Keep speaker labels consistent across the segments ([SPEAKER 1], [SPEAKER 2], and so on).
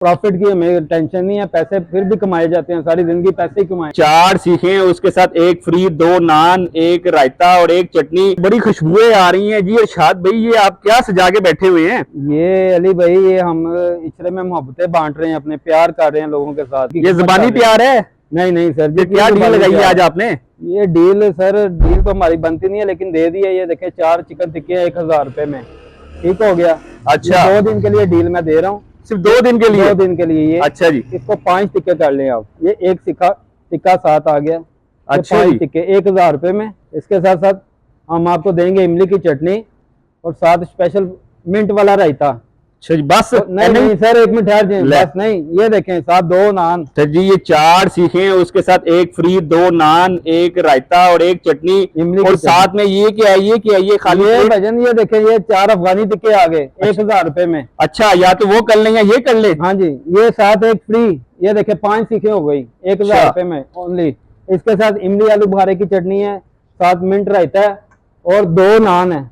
[SPEAKER 1] Profit की हमें tension नहीं है, पैसे फिर भी कमाए जाते हैं, सारी जिंदगी पैसे ही कमाए।
[SPEAKER 2] 4 सीखे, उसके साथ एक फ्री, 2 नान, एक रायता और एक चटनी। बड़ी खुशबुएं आ रही हैं जी। इरशाद भाई, ये आप क्या सजा के बैठे हुए हैं?
[SPEAKER 1] ये अली भाई, ये हम इशरे में मोहब्बतें बांट रहे हैं, अपने प्यार कर रहे हैं लोगों के साथ।
[SPEAKER 2] ये ज़बानी प्यार है?
[SPEAKER 1] नहीं नहीं सर जी,
[SPEAKER 2] क्या डील लगाई है आज आपने?
[SPEAKER 1] ये डील सर, डील तो हमारी बनती नहीं है लेकिन दे दी है। ये देखे 4 चिकन टिक्के 1000 रुपए में, ठीक हो गया।
[SPEAKER 2] अच्छा,
[SPEAKER 1] 2 दिन के लिए डील मैं दे रहा हूँ,
[SPEAKER 2] सिर्फ 2 दिन के लिए?
[SPEAKER 1] 2 दिन के लिए। ये
[SPEAKER 2] अच्छा जी।
[SPEAKER 1] इसको 5 टिक्के कर लें आप। ये एक टिक्का साथ आ गया।
[SPEAKER 2] अच्छा,
[SPEAKER 1] 5 टिक्के 1000 रुपए में। इसके साथ साथ हम आपको देंगे इमली की चटनी और साथ स्पेशल मिंट वाला रायता।
[SPEAKER 2] अच्छा जी, बस?
[SPEAKER 1] नहीं नहीं सर, एक मिनट ठहर जाए, बस नहीं। ये देखें साथ 2 नान।
[SPEAKER 2] सर जी, ये 4 सीखे, उसके साथ एक फ्री, 2 नान, एक रायता और एक चटनी,
[SPEAKER 1] इमली
[SPEAKER 2] और साथ में ये क्या है? ये क्या है? ये खाली
[SPEAKER 1] भजन। ये देखें, ये 4 अफगानी टिक्के आ गए 1000 रुपए में।
[SPEAKER 2] अच्छा, या तो वो कर लें या ये कर ले।
[SPEAKER 1] हाँ जी, ये साथ एक फ्री। ये देखें 5 सीखे हो गई 1000 रुपए में ओनली। इसके साथ इमली आलू बुखारे की चटनी है, साथ मिंट रायता है और 2 नान है।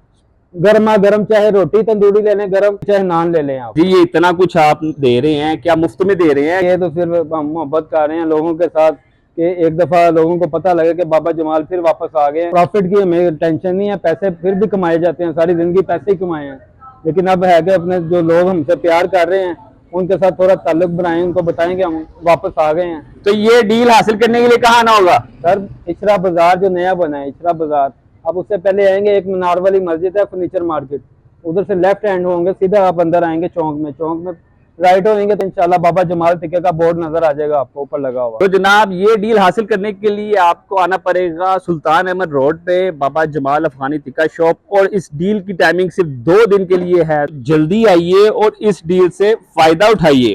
[SPEAKER 1] गर्मा गर्म, चाहे रोटी तंदूरी ले लें गरम, चाहे नान ले लें आप।
[SPEAKER 2] जी, ये इतना कुछ आप दे रहे हैं, क्या मुफ्त में दे रहे हैं?
[SPEAKER 1] ये तो फिर हम मोहब्बत कर रहे हैं लोगों के साथ कि एक दफा लोगों को पता लगे कि बाबा जमाल फिर वापस आ गए। प्रॉफिट की हमें टेंशन नहीं है, पैसे फिर भी कमाए जाते हैं, सारी जिंदगी पैसे ही कमाए हैं। लेकिन अब है कि अपने जो लोग हमसे प्यार कर रहे हैं उनके साथ थोड़ा ताल्लुक बनाएं, उनको बताएं कि हम वापस आ गए हैं।
[SPEAKER 2] तो ये डील हासिल करने के लिए कहाँ आना होगा?
[SPEAKER 1] सर, इशरा बाजार जो नया बना है, इशरा बाजार, अब उससे पहले आएंगे एक मीनार वाली मस्जिद है, फर्नीचर मार्केट, उधर से लेफ्ट हैंड होंगे, सीधा आप अंदर आएंगे चौक में राइट होंगे तो इंशाल्लाह बाबा जमाल टिक्के का बोर्ड नजर आ जाएगा आपको ऊपर लगा हुआ।
[SPEAKER 2] तो जनाब, ये डील हासिल करने के लिए आपको आना पड़ेगा सुल्तान अहमद रोड पे बाबा जमाल अफगानी टिक्का शॉप, और इस डील की टाइमिंग सिर्फ 2 दिन के लिए है। जल्दी आइए और इस डील से फायदा उठाइए।